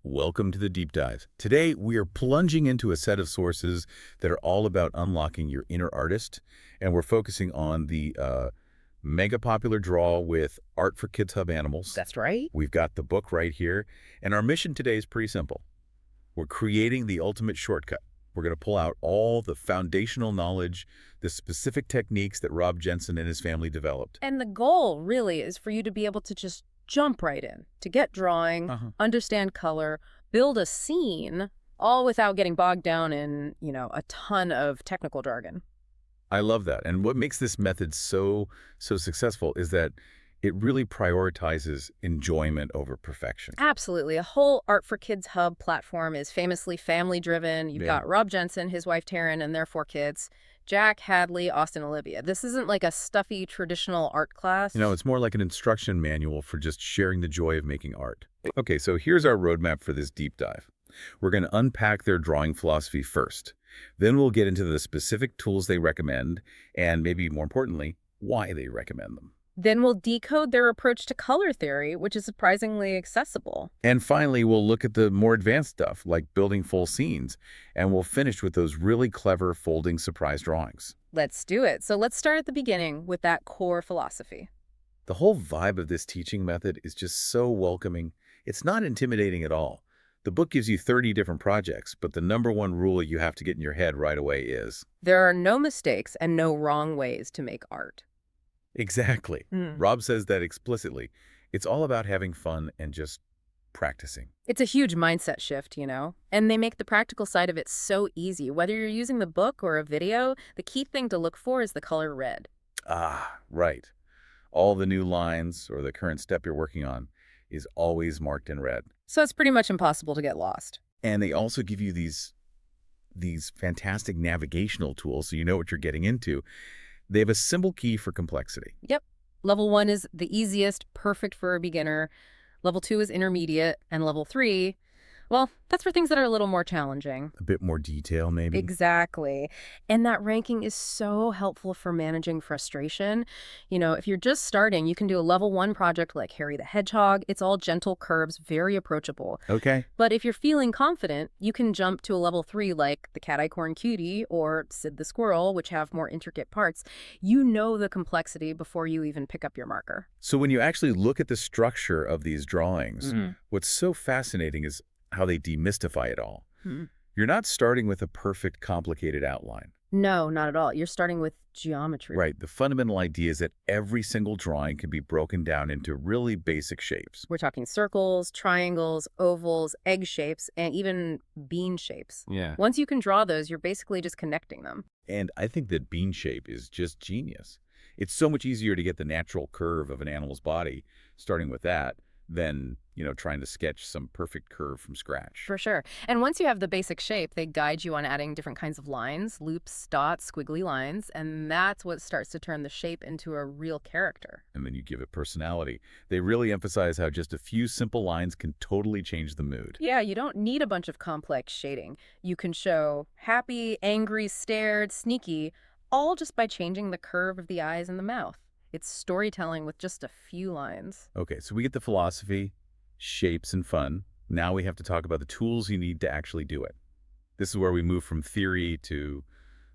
Welcome to the Deep Dive. Today, we are plunging into a set of sources that are all about unlocking your inner artist, and we're focusing on the mega popular draw with Art for Kids Hub Animals. That's right. We've got the book right here, and our mission today is pretty simple. We're creating the ultimate shortcut. We're going to pull out all the foundational knowledge, the specific techniques that Rob Jensen and his family developed. And the goal really is for you to be able to just jump right in, to get drawing, understand color, build a scene, all without getting bogged down in, a ton of technical jargon. I love that. And what makes this method so successful is that it really prioritizes enjoyment over perfection. Absolutely. A whole Art for Kids Hub platform is famously family-driven. You've got Rob Jensen, his wife Taryn, and their 4 kids. Jack, Hadley, Austin, Olivia. This isn't like a stuffy traditional art class. It's more like an instruction manual for just sharing the joy of making art. Okay, so here's our roadmap for this deep dive. We're going to unpack their drawing philosophy first. Then we'll get into the specific tools they recommend, and maybe more importantly, why they recommend them. Then we'll decode their approach to color theory, which is surprisingly accessible. And finally, we'll look at the more advanced stuff, like building full scenes, and we'll finish with those really clever folding surprise drawings. Let's do it. So let's start at the beginning with that core philosophy. The whole vibe of this teaching method is just so welcoming. It's not intimidating at all. The book gives you 30 different projects, but the #1 rule you have to get in your head right away is... there are no mistakes and no wrong ways to make art. Exactly. Rob says that explicitly. It's all about having fun and just practicing. It's a huge mindset shift, And they make the practical side of it so easy. Whether you're using the book or a video, the key thing to look for is the color red. Ah, right. All the new lines or the current step you're working on is always marked in red. So it's pretty much impossible to get lost. And they also give you these fantastic navigational tools so you know what you're getting into. They have a simple key for complexity. Yep. Level 1 is the easiest, perfect for a beginner. Level 2 is intermediate. And level 3, well, that's for things that are a little more challenging. A bit more detail, maybe? Exactly. And that ranking is so helpful for managing frustration. If you're just starting, you can do a level 1 project like Harry the Hedgehog. It's all gentle curves, very approachable. Okay. But if you're feeling confident, you can jump to a level 3 like the Cat-Eye Corn Cutie or Sid the Squirrel, which have more intricate parts. You know the complexity before you even pick up your marker. So when you actually look at the structure of these drawings, what's so fascinating is how they demystify it all. You're not starting with a perfect, complicated outline. No, not at all. You're starting with geometry. Right. The fundamental idea is that every single drawing can be broken down into really basic shapes. We're talking circles, triangles, ovals, egg shapes, and even bean shapes. Yeah. Once you can draw those, you're basically just connecting them. And I think that bean shape is just genius. It's so much easier to get the natural curve of an animal's body, starting with that, than trying to sketch some perfect curve from scratch. For sure. And once you have the basic shape, they guide you on adding different kinds of lines, loops, dots, squiggly lines, and that's what starts to turn the shape into a real character. And then you give it personality. They really emphasize how just a few simple lines can totally change the mood. Yeah, you don't need a bunch of complex shading. You can show happy, angry, scared, sneaky, all just by changing the curve of the eyes and the mouth. It's storytelling with just a few lines. Okay, so we get the philosophy, shapes, and fun. Now we have to talk about the tools you need to actually do it. This is where we move from theory to,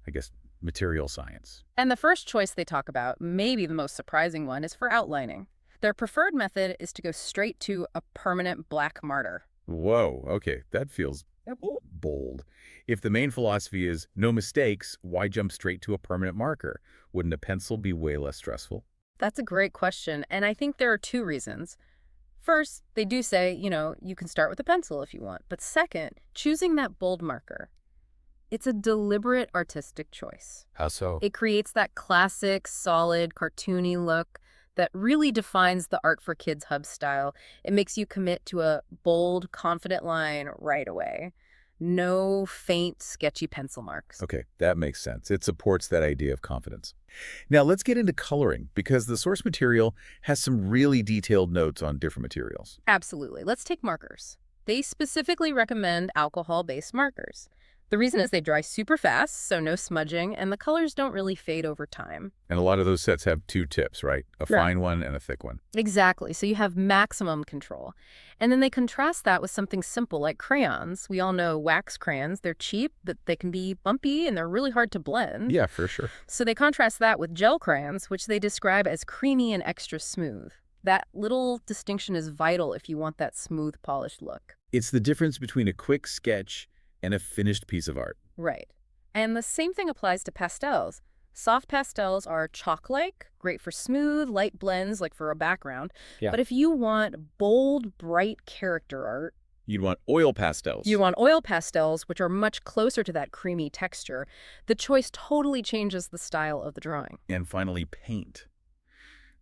I guess, material science. And the first choice they talk about, maybe the most surprising one, is for outlining. Their preferred method is to go straight to a permanent black marker. Whoa, okay, that feels bold. If the main philosophy is no mistakes, why jump straight to a permanent marker? Wouldn't a pencil be way less stressful? That's a great question, and I think there are 2 reasons. First, they do say, you can start with a pencil if you want. But second, choosing that bold marker, it's a deliberate artistic choice. How so? It creates that classic, solid, cartoony look that really defines the Art for Kids Hub style. It makes you commit to a bold, confident line right away. No faint, sketchy pencil marks. Okay, that makes sense. It supports that idea of confidence. Now let's get into coloring, because the source material has some really detailed notes on different materials. Absolutely. Let's take markers. They specifically recommend alcohol-based markers. The reason is they dry super fast, so no smudging, and the colors don't really fade over time. And a lot of those sets have two tips, right? A Right. fine one and a thick one. Exactly, so you have maximum control. And then they contrast that with something simple like crayons. We all know wax crayons. They're cheap, but they can be bumpy, and they're really hard to blend. Yeah, for sure. So they contrast that with gel crayons, which they describe as creamy and extra smooth. That little distinction is vital if you want that smooth, polished look. It's the difference between a quick sketch and a finished piece of art. Right. And the same thing applies to pastels. Soft pastels are chalk-like, great for smooth, light blends, like for a background. Yeah. But if you want bold, bright character art, You'd want oil pastels. you want oil pastels, which are much closer to that creamy texture, the choice totally changes the style of the drawing. And finally, paint.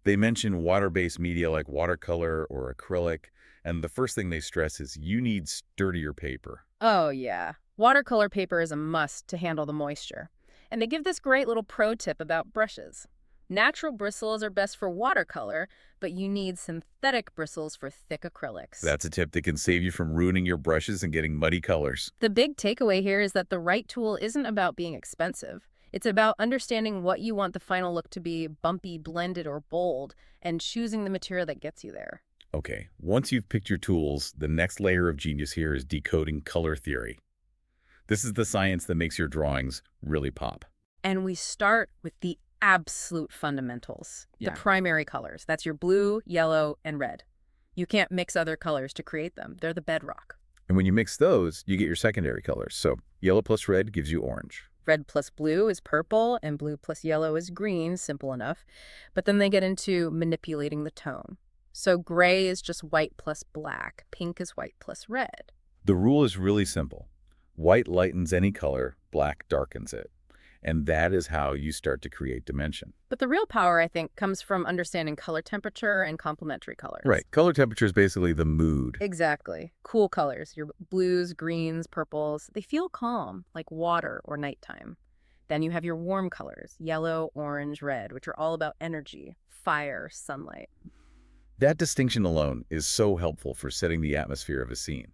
They mention water-based media like watercolor or acrylic, and the first thing they stress is you need sturdier paper. Oh, yeah. Watercolor paper is a must to handle the moisture. And they give this great little pro tip about brushes. Natural bristles are best for watercolor, but you need synthetic bristles for thick acrylics. That's a tip that can save you from ruining your brushes and getting muddy colors. The big takeaway here is that the right tool isn't about being expensive. It's about understanding what you want the final look to be, bumpy, blended, or bold, and choosing the material that gets you there. Okay, once you've picked your tools, the next layer of genius here is decoding color theory. This is the science that makes your drawings really pop. And we start with the absolute fundamentals, Yeah. the primary colors. That's your blue, yellow, and red. You can't mix other colors to create them. They're the bedrock. And when you mix those, you get your secondary colors. So yellow plus red gives you orange. Red plus blue is purple, and blue plus yellow is green, simple enough. But then they get into manipulating the tone. So gray is just white plus black. Pink is white plus red. The rule is really simple. White lightens any color, black darkens it. And that is how you start to create dimension. But the real power, I think, comes from understanding color temperature and complementary colors. Right. Color temperature is basically the mood. Exactly. Cool colors, your blues, greens, purples, they feel calm, like water or nighttime. Then you have your warm colors, yellow, orange, red, which are all about energy, fire, sunlight. That distinction alone is so helpful for setting the atmosphere of a scene.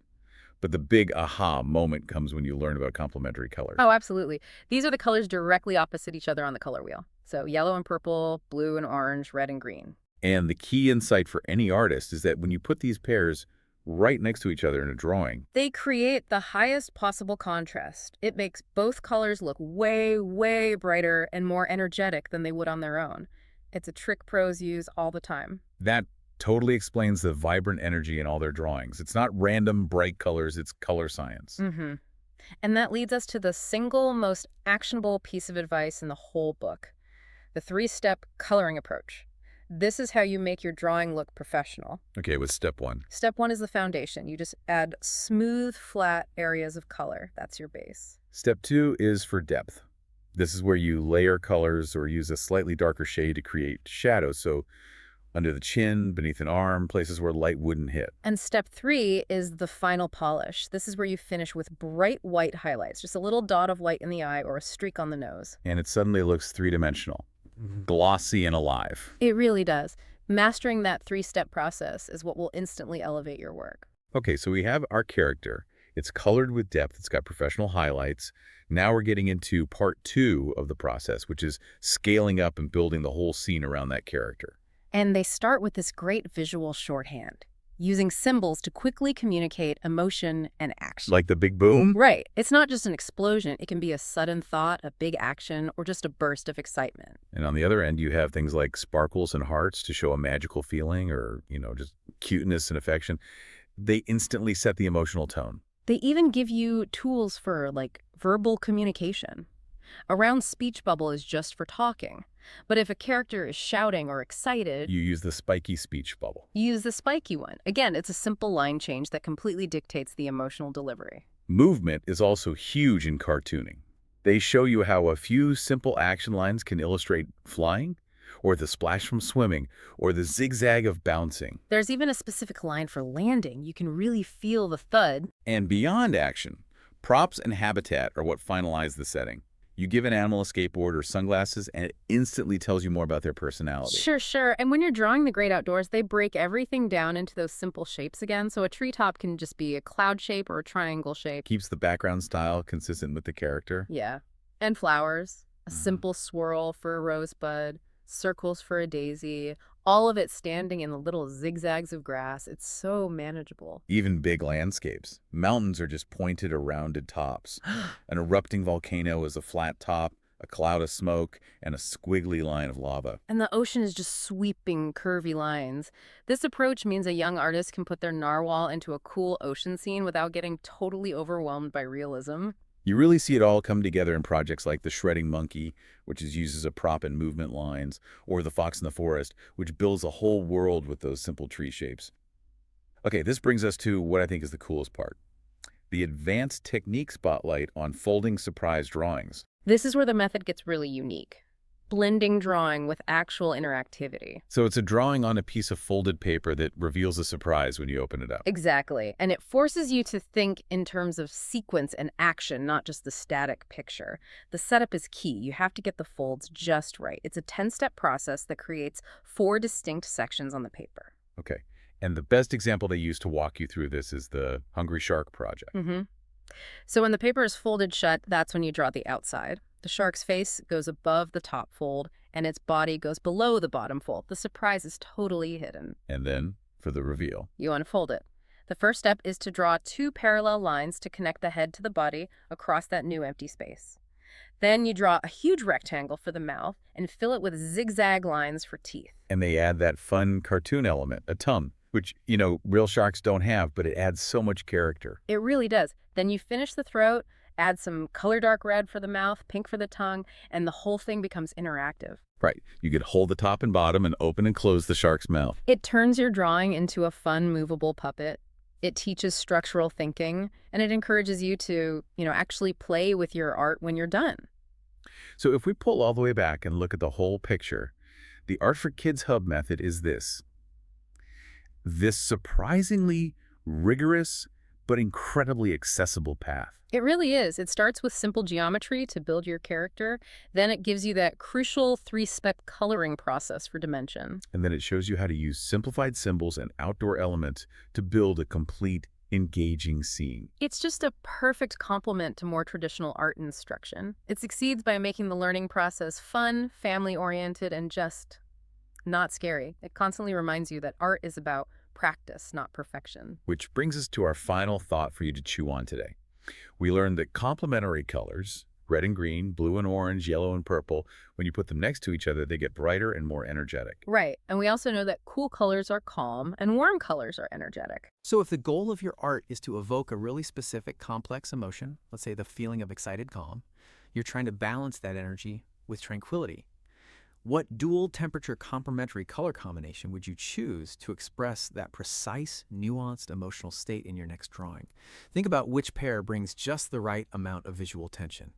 But the big aha moment comes when you learn about complementary colors. Oh, absolutely. These are the colors directly opposite each other on the color wheel. So yellow and purple, blue and orange, red and green. And the key insight for any artist is that when you put these pairs right next to each other in a drawing, They create the highest possible contrast. It makes both colors look way, way brighter and more energetic than they would on their own. It's a trick pros use all the time. that totally explains the vibrant energy in all their drawings. It's not random bright colors, it's color science. Mm-hmm. And that leads us to the single most actionable piece of advice in the whole book, the 3-step coloring approach. This is how you make your drawing look professional. Okay, with step one. Step 1 is the foundation. You just add smooth, flat areas of color. That's your base. Step two is for depth. This is where you layer colors or use a slightly darker shade to create shadows. So under the chin, beneath an arm, places where light wouldn't hit. And step 3 is the final polish. This is where you finish with bright white highlights, just a little dot of light in the eye or a streak on the nose. And it suddenly looks three-dimensional, glossy and alive. It really does. Mastering that 3-step process is what will instantly elevate your work. Okay, so we have our character. It's colored with depth. It's got professional highlights. Now we're getting into part 2 of the process, which is scaling up and building the whole scene around that character. And they start with this great visual shorthand, using symbols to quickly communicate emotion and action. Like the big boom? Right. It's not just an explosion. It can be a sudden thought, a big action, or just a burst of excitement. And on the other end, you have things like sparkles and hearts to show a magical feeling or, just cuteness and affection. They instantly set the emotional tone. They even give you tools for, like, verbal communication. A round speech bubble is just for talking. But if a character is shouting or excited, You use the spiky speech bubble. you use the spiky one. Again, it's a simple line change that completely dictates the emotional delivery. Movement is also huge in cartooning. They show you how a few simple action lines can illustrate flying, or the splash from swimming, or the zigzag of bouncing. There's even a specific line for landing. You can really feel the thud. And beyond action, props and habitat are what finalize the setting. You give an animal a skateboard or sunglasses, and it instantly tells you more about their personality. Sure, sure. And when you're drawing the great outdoors, they break everything down into those simple shapes again. So a treetop can just be a cloud shape or a triangle shape. Keeps the background style consistent with the character. Yeah. And flowers. A Mhm. simple swirl for a rosebud, circles for a daisy, all of it standing in the little zigzags of grass. It's so manageable. Even big landscapes. Mountains are just pointed or rounded tops. An erupting volcano is a flat top, a cloud of smoke, and a squiggly line of lava. And the ocean is just sweeping, curvy lines. This approach means a young artist can put their narwhal into a cool ocean scene without getting totally overwhelmed by realism. You really see it all come together in projects like the shredding monkey, which is used as a prop in movement lines, or the fox in the forest, which builds a whole world with those simple tree shapes. Okay, this brings us to what I think is the coolest part. The advanced technique spotlight on folding surprise drawings. This is where the method gets really unique. Blending drawing with actual interactivity. So it's a drawing on a piece of folded paper that reveals a surprise when you open it up. Exactly. And it forces you to think in terms of sequence and action, not just the static picture. The setup is key. You have to get the folds just right. It's a 10-step process that creates 4 distinct sections on the paper. Okay. And the best example they use to walk you through this is the Hungry Shark project. Mm-hmm. So when the paper is folded shut, that's when you draw the outside. The shark's face goes above the top fold, and its body goes below the bottom fold. The surprise is totally hidden. And then, for the reveal. You unfold it. The first step is to draw 2 parallel lines to connect the head to the body across that new empty space. Then you draw a huge rectangle for the mouth and fill it with zigzag lines for teeth. And they add that fun cartoon element, a tongue, which, real sharks don't have, but it adds so much character. It really does. Then you finish the throat, add some color dark red for the mouth, pink for the tongue, and the whole thing becomes interactive. Right. You could hold the top and bottom and open and close the shark's mouth. It turns your drawing into a fun, movable puppet. It teaches structural thinking, and it encourages you to, actually play with your art when you're done. So if we pull all the way back and look at the whole picture, the Art for Kids Hub method is this surprisingly rigorous but incredibly accessible path. It really is. It starts with simple geometry to build your character. Then it gives you that crucial 3-step coloring process for dimension. And then it shows you how to use simplified symbols and outdoor elements to build a complete, engaging scene. It's just a perfect complement to more traditional art instruction. It succeeds by making the learning process fun, family-oriented, and just not scary. It constantly reminds you that art is about practice, not perfection. Which brings us to our final thought for you to chew on today. We learned that complementary colors, red and green, blue and orange, yellow and purple, when you put them next to each other, they get brighter and more energetic. Right. And we also know that cool colors are calm and warm colors are energetic. So if the goal of your art is to evoke a really specific complex emotion, let's say the feeling of excited calm, you're trying to balance that energy with tranquility. What dual temperature complementary color combination would you choose to express that precise, nuanced emotional state in your next drawing? Think about which pair brings just the right amount of visual tension.